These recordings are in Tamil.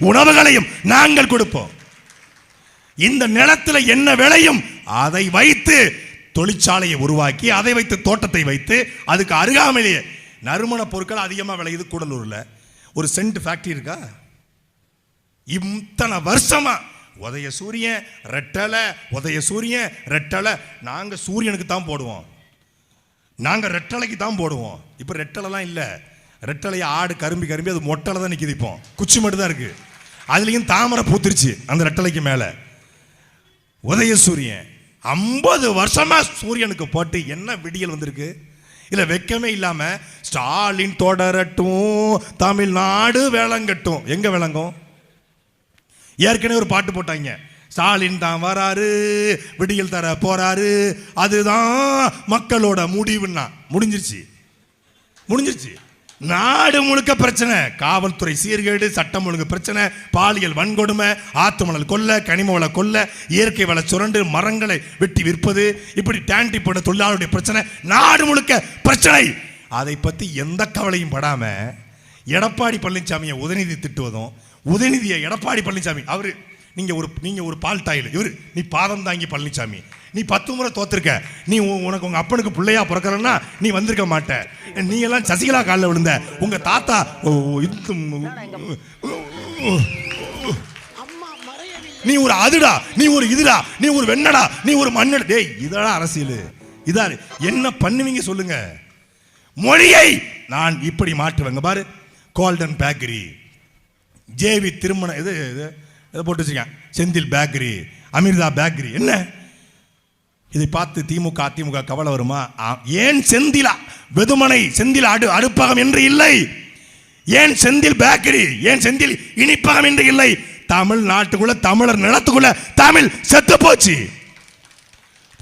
உணவுகளையும் நாங்கள் கொடுப்போம். இந்த நிலத்தில் என்ன விளையும் அதை வைத்து தொழிற்சாலையை உருவாக்கி அதை வைத்து தோட்டத்தை வைத்து அதுக்கு அருகாமையிலேயே நறுமண பொருட்கள் அதிகமாக விளையுது. கூடலூர்ல ஒரு சென்ட் ஃபேக்டரி இருக்கா? இத்தனை வருஷமா உதய சூரியன் ரெட்டலை, உதய சூரியன் ரெட்டலை. நாங்கள் சூரியனுக்கு தான் போடுவோம், நாங்கள் ரெட்டலைக்கு தான் போடுவோம். இப்போ ரெட்டலைலாம் இல்லை, ரெட்டலையை ஆடு கரும்பி கரும்பி அது மொட்டலை தான் நிற்கிது. இப்போ குச்சி மட்டும் தான் இருக்கு, அதுலேயும் தாமரை பூத்துருச்சு அந்த ரெட்டலைக்கு மேலே. உதய சூரியன் 50 வருஷமா சூரியனுக்கு போட்டு என்ன விடியல் வந்திருக்கு? இல்லை வெக்கமே இல்லாம ஸ்டாலின் தொடரட்டும் தமிழ்நாடு விளங்கட்டும். எங்க விளங்கும்? ஏற்கனவே ஒரு பாட்டு போட்டாங்க, ஸ்டாலின் தான் வராரு விடியல் தர போறாரு அதுதான் மக்களோட முடிவுன்னா. முடிஞ்சிருச்சு, முடிஞ்சிருச்சு. நாடு முழுக்க பிரச்சனை, காவல்துறை சீர்கேடு, சட்டம் ஒழுங்கு பிரச்சனை, பாலியல் வன்கொடுமை, ஆத்துமணல் கொல்ல, கனிம வள கொல்ல, இயற்கை வள சுரண்டு, மரங்களை வெட்டி விற்பது, இப்படி டேண்டி போட தொழிலாளருடைய பிரச்சனை, நாடு முழுக்க பிரச்சனை. அதை பத்தி எந்த கவலையும் படாம எடப்பாடி பழனிசாமியை உதயநிதி திட்டுவதும், உதயநிதியை எடப்பாடி பழனிசாமி அவரு நீங்க ஒரு பால் தாயில், இவரு நீ பாதம் தாங்கி பழனிசாமி, நீ 10 முறை தோத்துருக்க, நீ உனக்கு உங்க அப்பனுக்கு பிள்ளையா பிறக்கிறன்னா நீ வந்திருக்க மாட்ட, நீ எல்லாம் சசிகலா காலில் விழுந்த, உங்க தாத்தா நீ ஒரு அதுடா, நீ ஒரு இதுடா, நீ ஒரு வெண்ணடா, நீ ஒரு மண்ணடா. டேய் இதெல்லாம் அரசியல், இதா என்ன பண்ணுவீங்க சொல்லுங்க? மொழியை நான் இப்படி மாற்றுவேங்க பாரு. கோல்டன் பேக்கரி, ஜேவி திருமணம், இது போட்டு வச்சுக்கேன், செந்தில் பேக்கரி, அமிர்தா பேக்கரி. என்ன இதை பார்த்து திமுக அதிமுக கவலை வருமா? ஏன் செந்திலா வெதுமனை செந்தில் அடுப்பகம் என்று இல்லை? ஏன் செந்தில் பேக்கரி, ஏன் செந்தில் இனிப்பகம் என்று இல்லை? தமிழ்நாட்டுக்குள்ள தமிழர் நிலத்துக்குள்ள தமிழ் செத்து போச்சு.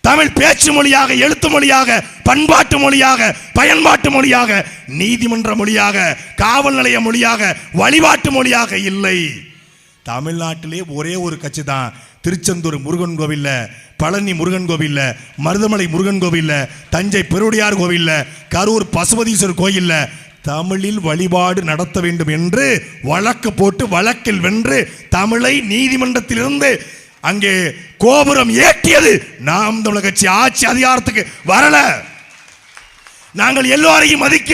தமிழ் பேச்சு மொழியாக, எழுத்து மொழியாக, பண்பாட்டு மொழியாக, பயன்பாட்டு மொழியாக, நீதிமன்ற மொழியாக, காவல் நிலைய மொழியாக, வழிபாட்டு மொழியாக இல்லை. தமிழ்நாட்டிலே ஒரே ஒரு கட்சி தான், திருச்செந்தூர் முருகன் கோவில்ல, பழனி முருகன் கோவில்ல, மருதமலை முருகன் கோவில்ல, தஞ்சை பெருவுடையார் கோவில்ல, கரூர் பசுபதீஸ்வரர் கோயில்ல தமிழில் வழிபாடு நடத்த வேண்டும் என்று வழக்கு போட்டு வழக்கில் வென்று தமிழை நீதிமன்றத்திலிருந்து அங்கே கோபுரம் ஏற்றியது நாம் தமிழர் கட்சி. ஆட்சி அதிகாரத்துக்கு வரல, நாங்கள் எல்லோரையும் மதிக்க